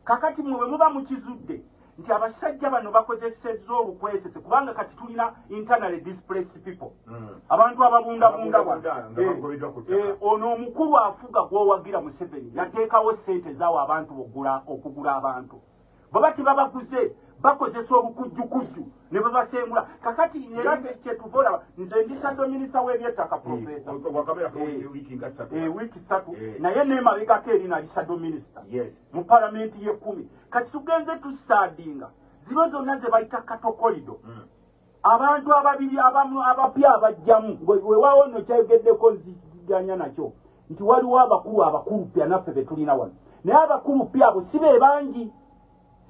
kakati mwe bwe muba mukizudde nti abasajja bano bakozesezza olukwesese kubanga kati tulina internally displaced people abantu ababundabunda ono omukulu afuga gw'owagira Museveni yateekawo ssente zaawo abantu okugula abantu baba tebabaguze bakozesa obukujjukujju ne babasengula kakati era kyetuvola nze ndisado minisita w'ebyettaka profesa wiiki 3 naye neemabegako eri nalisado minisita mu palamenti ye10 kati tugenze tustadinga zino zonna ze bayita katokolido abantu ababiri abapya abajjamu weewaawo nno kyayogeddeko nziganya nakyo nti waliwo abakulu pya naffe be tulina wano naye abakulu pya abo si be bangi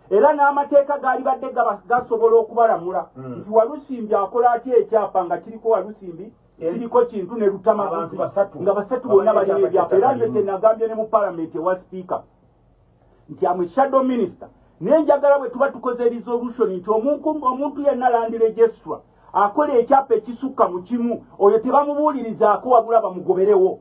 era n'amateeka gaali badde gasobola okubalamula nti Walusimbi akola atya ekyapa nga kiriko Walusimbi kiriko kintu ne Lutamaguzi nga basatu bonna balina ebyapa era nze kyenagambye ne mu palamenti ewa sipiika nti amwe shadow minister nenjagala bwe tuba tukoze resolution nti omuntu yenna land registra akola ekyapa ekisukka mu kimu oyo tebamubuulirizaako wabula bamugoberewo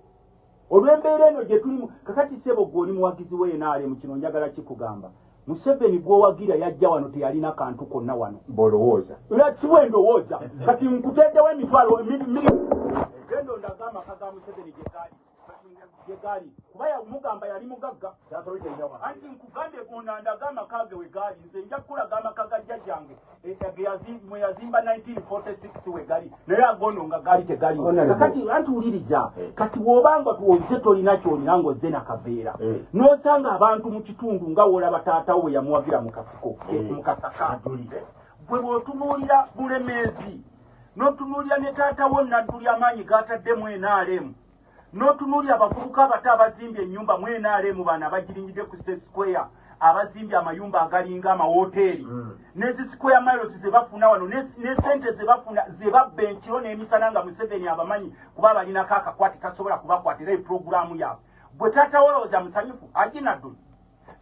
olw'embeera eno gye tulimu kakati sebo gw'oli muwagizi w'enaale mu kino njagala kikugamba Museveni gw'owagira yajja wano teyalina kantu konna wano bw'olowooza si bwe ndowooza kati nkuteddewo emitwalo gendo ndaga amaka ga Museveni gye gaali kuba mugamba yali mugagga anti nkugambye gondandaga amaka ge we gaali nze nja kukulaga amaka ga jjajjange mwe yazimba 1946 we gali naye agondo nga gaali tegali kati anti wuliriza kati bw'obanga tuwoze tolina kyolina ng'ozze nakaveera n'osanga abantu mu kitundu nga woolaba taatawo bwe yamuwagira mu kasiko mu kasaka bwe bw'otunuulira Bulemeezi n'otunuulira ne taatawo Nadduli amaanyi g'ataddemu NRM n'otunuulira abavubuka abato abazimbye ennyumba mu NRM bano abagiringidde ku State Square abazimbye amayumba agalinga amawoteeri n'ezi square miles ze bafuna wano ne sente ze bafuna ze babba ekiro n'emisana nga Museveni abamanyi kuba balinako akakwate tasobola kubakwatira epuroguramu yaabwe bwe taatawolooza musanyufu Nadduli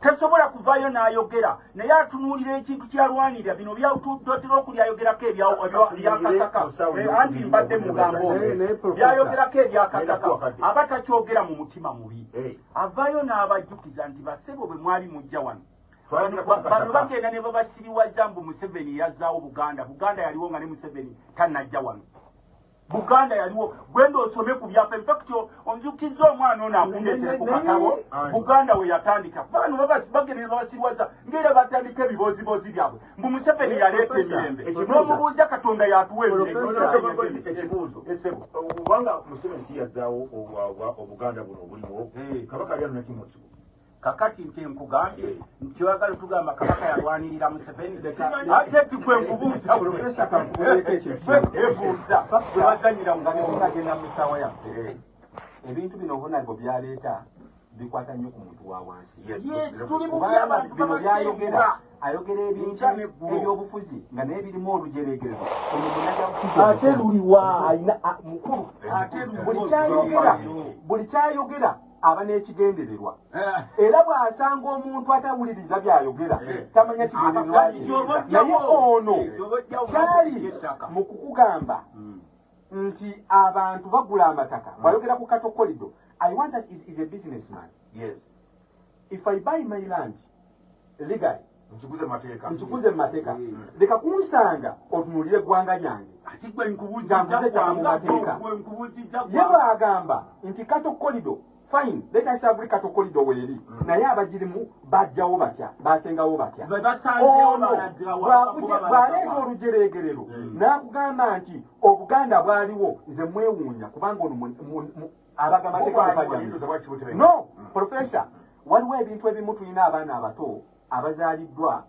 tasobola kuvaayo n'ayogera naye atunuulira ekintu kyalwanirira bino byatutera okulyayogerako ebyakasaka anti mbadde mugambo byayogerako ebyakasaka aba takyogera mu mutima mubi avaayo n'abajjukiza nti basebo bwe mwali mujja wano bano bagenda ne babasiriwaza mbu Museveni yazzaawo Buganda yaliwo nga ne Museveni tannajja wano Buganda yaliwo gwenda osome ku byapa infacti onzukizza omwana ono akundeetere ku katabo Buganda we yatandika bano bagenda babasiriwaza ng'era batandika ebibozibozi byabwe mbu Museveni yaleeta emirembe n'omubuuza Katonda yatuwa ekibuuzo kubanga Museveni si yazzaawo Obuganda buno obuliwo Kabaka yali alina kimu kibuuzo kakati nti nkugambye nti oyagala tugamba Kabaka yalwanirira Museveni ate tikwe nkubuuza ebuuza bwe bazanyira ngagenda mu ssaawa yaffe ebintu bino obunabwo byaleeta bikwata nnyo ku muntu wa wansi bino byayogera ayogera ebintu ebyobufuzi nga naye birimu olujeregerero ate luliwa ayina mukulu buli kyayogera aba n'ekigendererwa era bw'asanga omuntu atawuliriza byayogera tamanya kigendererwa naye ono kyali mu kukugamba nti abantu bagula amataka bw'ayogera ku katokolido I want that is a businessman. Yes. If I buy my land legally, nchikuze mateka. Leka kunsanga otunulire gwanga lyange. Atigwe nkubuza mu mateeka. Yeba agamba nti katokolido fine, let us have katokolido weeri. Naye abagirimu bajjawo batya, basengawo batya. Bwaleeta olujeregerero n'akugamba nti Obuganda bwaliwo nze mwewuunya kubanga ono no, Professor, waliwo ebintu ebimu tulina abaana abato abazaaliddwa